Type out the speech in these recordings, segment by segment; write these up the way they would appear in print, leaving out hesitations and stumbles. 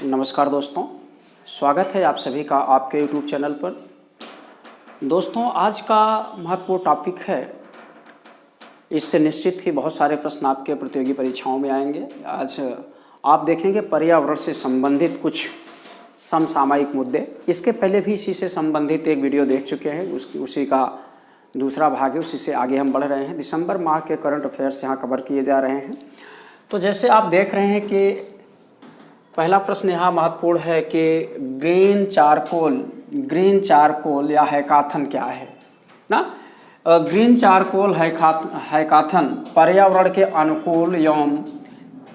नमस्कार दोस्तों, स्वागत है आप सभी का आपके YouTube चैनल पर। दोस्तों, आज का महत्वपूर्ण टॉपिक है, इससे निश्चित ही बहुत सारे प्रश्न आपके प्रतियोगी परीक्षाओं में आएंगे। आज आप देखेंगे पर्यावरण से संबंधित कुछ समसामयिक मुद्दे। इसके पहले भी इसी से संबंधित एक वीडियो देख चुके हैं, उसी का दूसरा भाग है, उसी से आगे हम बढ़ रहे हैं। दिसंबर माह के करंट अफेयर्स यहाँ कवर किए जा रहे हैं। तो जैसे आप देख रहे हैं कि पहला प्रश्न यहाँ महत्वपूर्ण है कि ग्रीन चारकोल या हैकाथन क्या है ना। ग्रीन चारकोल हैकाथन पर्यावरण के अनुकूल एवं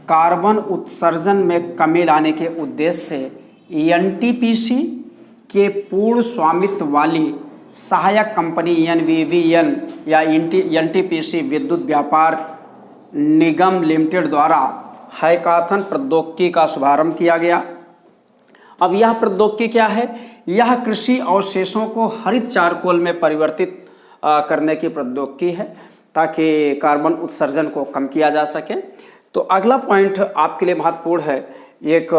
कार्बन उत्सर्जन में कमी लाने के उद्देश्य से एनटीपीसी के पूर्ण स्वामित्व वाली सहायक कंपनी एनवीवीएल या एनटीपीसी विद्युत व्यापार निगम लिमिटेड द्वारा हैकाथन प्रौद्योगिकी का शुभारंभ किया गया। अब यह प्रौद्योगिकी क्या है? यह कृषि अवशेषों को हरित चारकोल में परिवर्तित करने की प्रौद्योगिकी है ताकि कार्बन उत्सर्जन को कम किया जा सके। तो अगला पॉइंट आपके लिए महत्वपूर्ण है, एक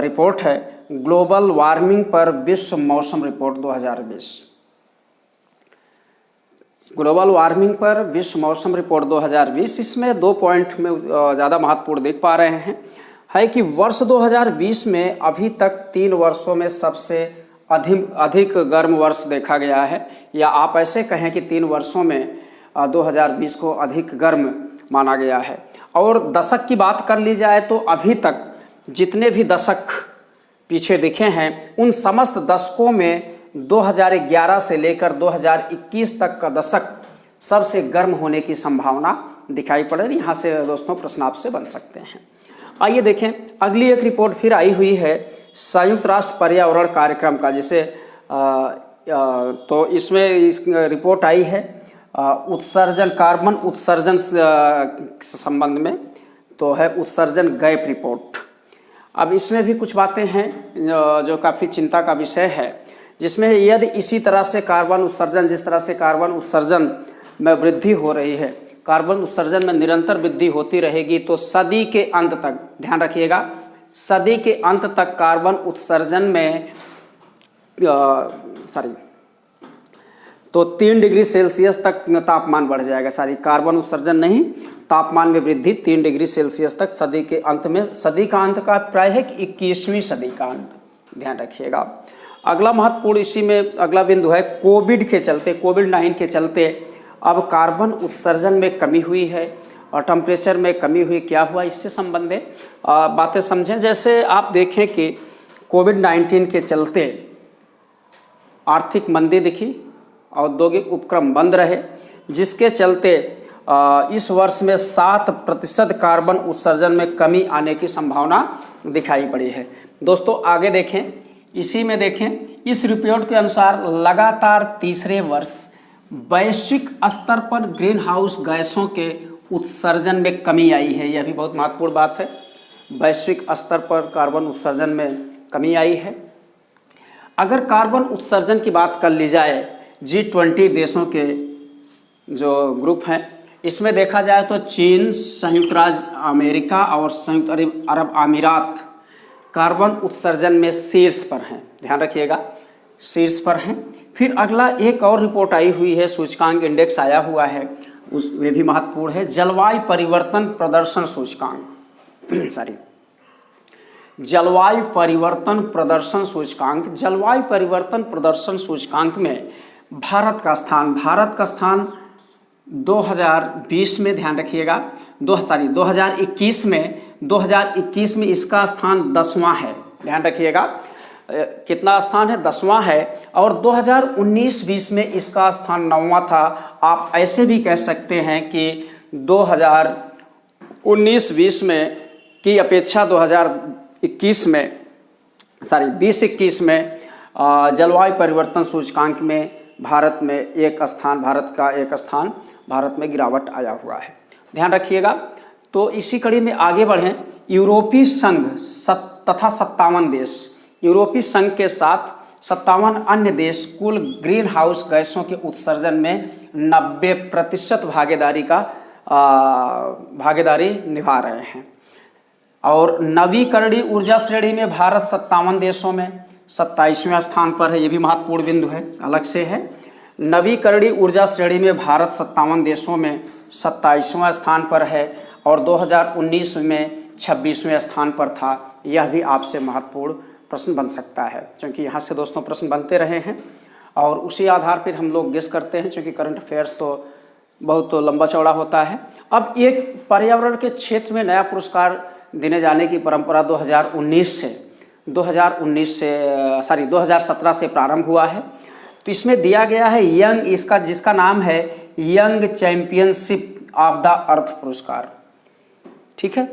रिपोर्ट है ग्लोबल वार्मिंग पर विश्व मौसम रिपोर्ट 2020। ग्लोबल वार्मिंग पर विश्व मौसम रिपोर्ट 2020। इसमें दो पॉइंट में ज़्यादा महत्वपूर्ण देख पा रहे हैं कि वर्ष 2020 में अभी तक 3 वर्षों में सबसे अधिक गर्म वर्ष देखा गया है, या आप ऐसे कहें कि 3 वर्षों में 2020 को अधिक गर्म माना गया है। और दशक की बात कर ली जाए तो अभी तक जितने भी दशक पीछे दिखे हैं उन समस्त दशकों में 2011 से लेकर 2021 तक का दशक सबसे गर्म होने की संभावना दिखाई पड़ रही। यहाँ से दोस्तों प्रश्न आपसे बन सकते हैं। आइए देखें, अगली एक रिपोर्ट फिर आई हुई है संयुक्त राष्ट्र पर्यावरण कार्यक्रम का, जिसे तो इसमें इस रिपोर्ट आई है उत्सर्जन, कार्बन उत्सर्जन संबंध में, तो है उत्सर्जन गैप रिपोर्ट। अब इसमें भी कुछ बातें हैं जो काफ़ी चिंता का विषय है, जिसमें यदि इसी तरह से कार्बन उत्सर्जन, जिस तरह से कार्बन उत्सर्जन में वृद्धि हो रही है, कार्बन उत्सर्जन में निरंतर वृद्धि होती रहेगी तो सदी के अंत तक, ध्यान रखिएगा, सदी के अंत तक कार्बन उत्सर्जन में तो 3 डिग्री सेल्सियस तक तापमान बढ़ जाएगा। कार्बन उत्सर्जन नहीं, तापमान में वृद्धि 3 डिग्री सेल्सियस तक सदी के अंत में। सदी का अंत का प्राय है कि 21वीं सदी का अंत, ध्यान रखिएगा। अगला महत्वपूर्ण इसी में अगला बिंदु है कोविड-19 के चलते अब कार्बन उत्सर्जन में कमी हुई है और टेम्परेचर में कमी हुई। क्या हुआ, इससे संबंधित बातें समझें। जैसे आप देखें कि कोविड-19 के चलते आर्थिक मंदी दिखी, औद्योगिक उपक्रम बंद रहे, जिसके चलते इस वर्ष में 7% कार्बन उत्सर्जन में कमी आने की संभावना दिखाई पड़ी है। दोस्तों आगे देखें, इसी में देखें, इस रिपोर्ट के अनुसार लगातार तीसरे वर्ष वैश्विक स्तर पर ग्रीन हाउस गैसों के उत्सर्जन में कमी आई है। यह भी बहुत महत्वपूर्ण बात है, वैश्विक स्तर पर कार्बन उत्सर्जन में कमी आई है। अगर कार्बन उत्सर्जन की बात कर ली जाए, G20 देशों के जो ग्रुप हैं, इसमें देखा जाए तो चीन, संयुक्त राज्य अमेरिका और संयुक्त अरब अमीरात कार्बन उत्सर्जन में शीर्ष पर हैं, ध्यान रखिएगा, शीर्ष पर हैं। फिर अगला एक और रिपोर्ट आई हुई है, सूचकांक इंडेक्स आया हुआ है, वे भी महत्वपूर्ण है, जलवायु परिवर्तन प्रदर्शन सूचकांक जलवायु परिवर्तन प्रदर्शन सूचकांक में भारत का स्थान 2020 में, ध्यान रखिएगा, 2021 में इसका स्थान 10वां है, ध्यान रखिएगा, कितना स्थान है, 10वां है। और 2019-20 में इसका स्थान 9वां था। आप ऐसे भी कह सकते हैं कि 2019-20 में की अपेक्षा 2021 में 20-21 में जलवायु परिवर्तन सूचकांक में भारत में गिरावट आया हुआ है, ध्यान रखिएगा। तो इसी कड़ी में आगे बढ़ें, यूरोपीय संघ तथा 57 देश, यूरोपीय संघ के साथ 57 अन्य देश कुल ग्रीन हाउस गैसों के उत्सर्जन में 90% भागीदारी निभा रहे हैं। और नवीकरणीय ऊर्जा श्रेणी में भारत 57 देशों में 27वें स्थान पर है। ये भी महत्वपूर्ण बिंदु है, अलग से है। नवीकरणीय ऊर्जा श्रेणी में भारत 57 देशों में 27वां स्थान पर है और 2019 में 26वें स्थान पर था। यह भी आपसे महत्वपूर्ण प्रश्न बन सकता है, क्योंकि यहाँ से दोस्तों प्रश्न बनते रहे हैं और उसी आधार पर हम लोग गेस करते हैं, क्योंकि करंट अफेयर्स तो बहुत लंबा चौड़ा होता है। अब एक पर्यावरण के क्षेत्र में नया पुरस्कार देने जाने की परंपरा 2017 से प्रारंभ हुआ है। तो इसमें दिया गया है यंग, इसका जिसका नाम है young championship of the earth पुरस्कार। ठीक है,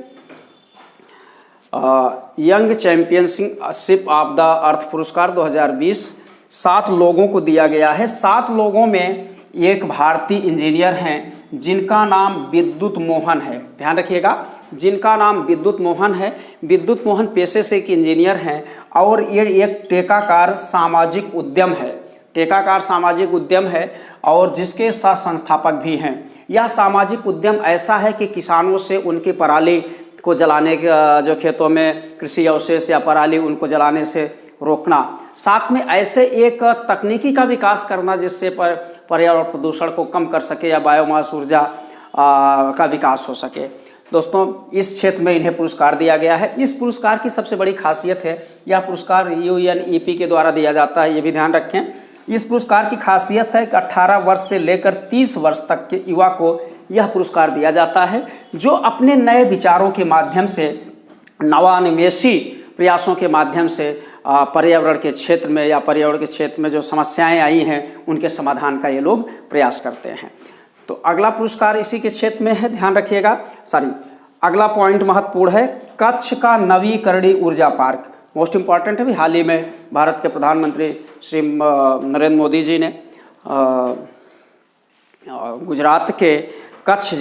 young championship of the earth पुरस्कार 2020 7 लोगों को दिया गया है। 7 लोगों में एक भारतीय इंजीनियर हैं जिनका नाम विद्युत मोहन है। ध्यान रखिएगा, जिनका नाम विद्युत मोहन है। विद्युत मोहन पेशे से एक इंजीनियर हैं और ये एक टेकाकार सामाजिक उद्यम है। टेकाकार सामाजिक उद्यम है और जिसके साथ संस्थापक भी हैं। यह सामाजिक उद्यम ऐसा है कि किसानों से उनकी पराली को जलाने का, जो खेतों में कृषि अवशेष या पराली उनको जलाने से रोकना, साथ में ऐसे एक तकनीकी का विकास करना जिससे पर्यावरण प्रदूषण को कम कर सके या बायोमास ऊर्जा का विकास हो सके। दोस्तों, इस क्षेत्र में इन्हें पुरस्कार दिया गया है। इस पुरस्कार की सबसे बड़ी खासियत है, यह पुरस्कार UNEP के द्वारा दिया जाता है, ये भी ध्यान रखें। इस पुरस्कार की खासियत है कि 18 वर्ष से लेकर 30 वर्ष तक के युवा को यह पुरस्कार दिया जाता है, जो अपने नए विचारों के माध्यम से, नवान्वेषी प्रयासों के माध्यम से पर्यावरण के क्षेत्र में या पर्यावरण के क्षेत्र में जो समस्याएं आई हैं उनके समाधान का ये लोग प्रयास करते हैं। तो अगला पुरस्कार इसी के क्षेत्र में है, ध्यान रखिएगा। अगला पॉइंट महत्वपूर्ण है, कच्छ का नवीकरणीय ऊर्जा पार्क। मोस्ट इम्पॉर्टेंट है। भी हाल ही में भारत के प्रधानमंत्री श्री नरेंद्र मोदी जी ने गुजरात के कच्छ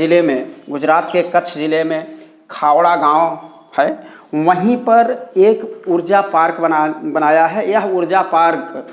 ज़िले में खावड़ा गांव है, वहीं पर एक ऊर्जा पार्क बनाया है। यह ऊर्जा पार्क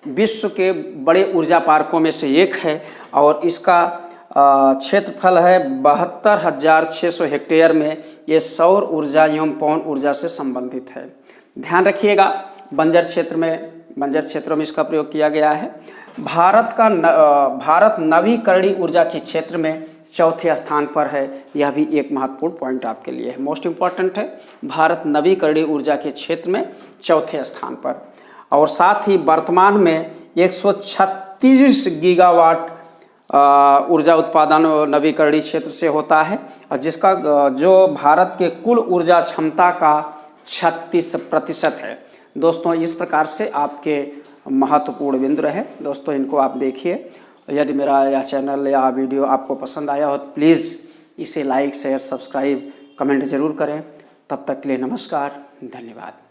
विश्व के बड़े ऊर्जा पार्कों में से एक है और इसका क्षेत्रफल है 72,600 हेक्टेयर में। ये सौर ऊर्जा एवं पवन ऊर्जा से संबंधित है। ध्यान रखिएगा, बंजर क्षेत्रों में इसका प्रयोग किया गया है। भारत नवीकरणीय ऊर्जा के क्षेत्र में 4थे स्थान पर है। यह भी एक महत्वपूर्ण पॉइंट आपके लिए है, मोस्ट इम्पॉर्टेंट है। भारत नवीकरणीय ऊर्जा के क्षेत्र में 4थे स्थान पर, और साथ ही वर्तमान में 136 गीगावाट ऊर्जा उत्पादन नवीकरणीय क्षेत्र से होता है, और जिसका जो भारत के कुल ऊर्जा क्षमता का 36% है। दोस्तों, इस प्रकार से आपके महत्वपूर्ण बिंदु रहे। दोस्तों, इनको आप देखिए। यदि मेरा यह चैनल या वीडियो आपको पसंद आया हो तो प्लीज़ इसे लाइक, शेयर, सब्सक्राइब, कमेंट जरूर करें। तब तक के लिए नमस्कार, धन्यवाद।